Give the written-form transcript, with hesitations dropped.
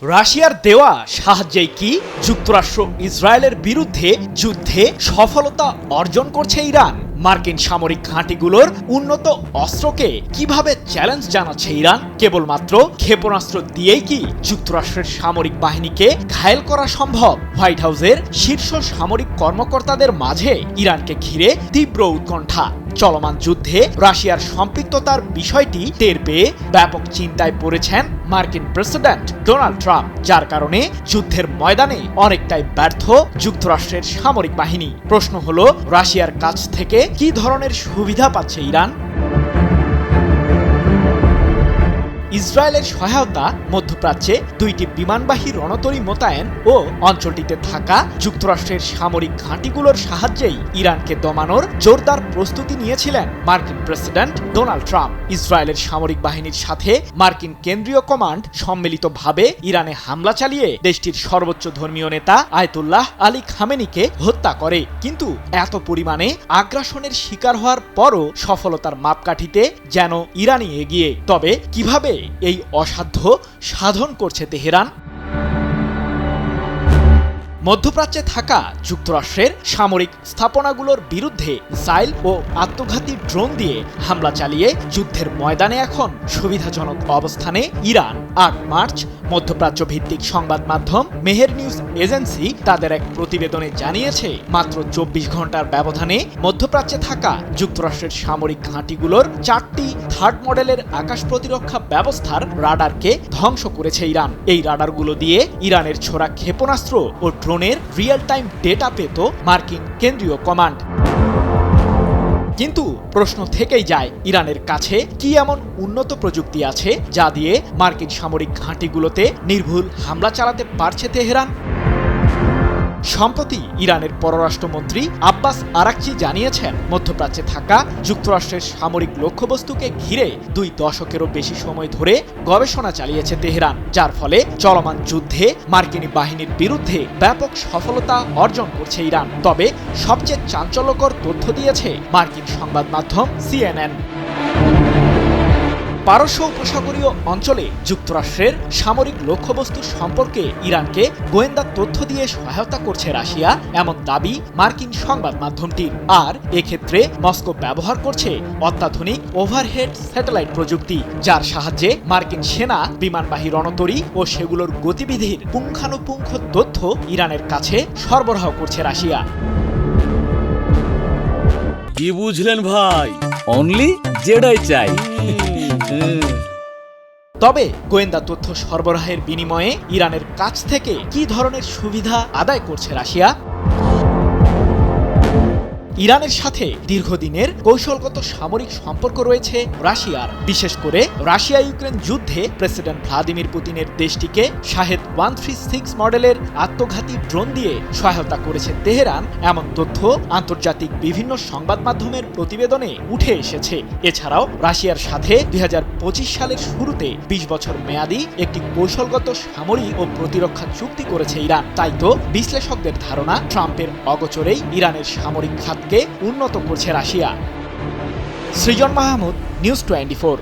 রাশিয়ার দেওয়া সাহায্যে কি যুক্তরাষ্ট্র ইসরায়েলের বিরুদ্ধে যুদ্ধে সফলতা অর্জন করছে ইরান? মার্কিন সামরিক ঘাঁটিগুলোর উন্নত অস্ত্রকে কিভাবে চ্যালেঞ্জ জানাচ্ছে ইরান? কেবলমাত্র ক্ষেপণাস্ত্র দিয়েই কি যুক্তরাষ্ট্রের সামরিক বাহিনীকে ঘায়েল করা সম্ভব? হোয়াইট হাউসের শীর্ষ সামরিক কর্মকর্তাদের মাঝে ইরানকে ঘিরে তীব্র উৎকণ্ঠা। চলমান যুদ্ধে রাশিয়ার সম্পৃক্ততার বিষয়টি টের পেয়ে ব্যাপক চিন্তায় পড়েছেন মার্কিন প্রেসিডেন্ট ডোনাল্ড ট্রাম্প, যার কারণে যুদ্ধের ময়দানে অনেকটাই ব্যর্থ যুক্তরাষ্ট্রের সামরিক বাহিনী। প্রশ্ন হলো, রাশিয়ার কাছ থেকে কি ধরনের সুবিধা পাচ্ছে ইরান? ইসরায়েলের সহায়তা, মধ্যপ্রাচ্যে দুইটি বিমানবাহী রণতরী মোতায়েন ও অঞ্চলটিতে থাকা যুক্তরাষ্ট্রের সামরিক ঘাঁটিগুলোর সাহায্যেই ইরানকে দমানোর জোরদার প্রস্তুতি নিয়েছিলেন মার্কিন প্রেসিডেন্ট ডোনাল্ড ট্রাম্প। ইসরায়েলের সামরিক বাহিনীর সাথে মার্কিন কেন্দ্রীয় কমান্ড সম্মিলিতভাবে ইরানে হামলা চালিয়ে দেশটির সর্বোচ্চ ধর্মীয় নেতা আয়াতুল্লাহ আলী খামেনিকে হত্যা করে। কিন্তু এত পরিমাণে আগ্রাসনের শিকার হওয়ার পরও সফলতার মাপকাঠিতে যেন ইরানই এগিয়ে। তবে কিভাবে এই অসাধ্য সাধন করছে তেহরান? মধ্যপ্রাচ্যে থাকা যুক্তরাষ্ট্রের সামরিক স্থাপনাগুলোর বিরুদ্ধে মিসাইল ও আত্মঘাতী ড্রোন দিয়ে হামলা চালিয়ে যুদ্ধের ময়দানে এখন সুবিধাজনক অবস্থানে ইরান। ৮ মার্চ মধ্যপ্রাচ্য ভিত্তিক সংবাদ মাধ্যম মেহের নিউজ এজেন্সি তাদের এক প্রতিবেদনে জানিয়েছে, মাত্র ২৪ ঘন্টার ব্যবধানে মধ্যপ্রাচ্যে থাকা যুক্তরাষ্ট্রের সামরিক ঘাঁটিগুলোর ৪টি থার্ড মডেলের আকাশ প্রতিরক্ষা ব্যবস্থার রাডারকে ধ্বংস করেছে ইরান। এই রাডারগুলো দিয়ে ইরানের ছোড়া ক্ষেপণাস্ত্র ও ড্রোনের রিয়েল টাইম ডেটা পেত মার্কিন কেন্দ্রীয় কমান্ড। কিন্তু প্রশ্ন থেকেই যায়, ইরানের কাছে কি এমন উন্নত প্রযুক্তি আছে যা দিয়ে মার্কিন সামরিক ঘাঁটিগুলোতে নির্ভুল হামলা চালাতে পারছে তেহরান? সম্প্রতি ইরানের পররাষ্ট্রমন্ত্রী আব্বাস আরাকচি জানিয়েছেন, মধ্যপ্রাচ্যে থাকা যুক্তরাষ্ট্রের সামরিক লক্ষ্যবস্তুকে ঘিরে ২ দশকেরও বেশি সময় ধরে গবেষণা চালিয়েছে তেহরান, যার ফলে চলমান যুদ্ধে মার্কিনী বাহিনীর বিরুদ্ধে ব্যাপক সফলতা অর্জন করছে ইরান। তবে সবচেয়ে চাঞ্চল্যকর তথ্য দিয়েছে মার্কিন সংবাদ মাধ্যম সিএনএন। পারস্য উপসাগরীয় অঞ্চলে যুক্তরাষ্ট্রের সামরিক লক্ষ্যবস্তু সম্পর্কে ইরানকে গোয়েন্দা তথ্য দিয়ে সহায়তা করছে রাশিয়া, এমন দাবি মার্কিন সংবাদ মাধ্যমটির। আর এক্ষেত্রে মস্কো ব্যবহার করছে অত্যাধুনিক ওভারহেড স্যাটেলাইট প্রযুক্তি, যার সাহায্যে মার্কিন সেনা বিমানবাহী রণতরী ও সেগুলোর গতিবিধির পুঙ্খানুপুঙ্খ তথ্য ইরানের কাছে সরবরাহ করছে রাশিয়া। কি বুঝলেন ভাই? অনলি জেডাই চাই। তবে গোয়েন্দা তথ্য সরবরাহের বিনিময়ে ইরানের কাছ থেকে কি ধরনের সুবিধা আদায় করছে রাশিয়া? ইরানের সাথে দীর্ঘদিনের কৌশলগত সামরিক সম্পর্ক রয়েছে রাশিয়ার। বিশেষ করে রাশিয়া ইউক্রেন যুদ্ধে প্রেসিডেন্ট ভ্লাদিমির পুতিনের দেশটিকে শাহেদ 136 মডেলের আত্মঘাতী ড্রোন দিয়ে সহায়তা করেছে তেহরান, এমন তথ্য আন্তর্জাতিক বিভিন্ন সংবাদ মাধ্যমের প্রতিবেদনে উঠে এসেছে। এছাড়াও রাশিয়ার সাথে ২০২৫ সালের শুরুতে ২০ বছর মেয়াদী একটি কৌশলগত সামরিক ও প্রতিরক্ষা চুক্তি করেছে ইরান। তাই তো বিশ্লেষকদের ধারণা, ট্রাম্পের অগোচরেই ইরানের সামরিক খাত উন্নত করছে রাশিয়া। সৃজন মাহমুদ, নিউজ 24।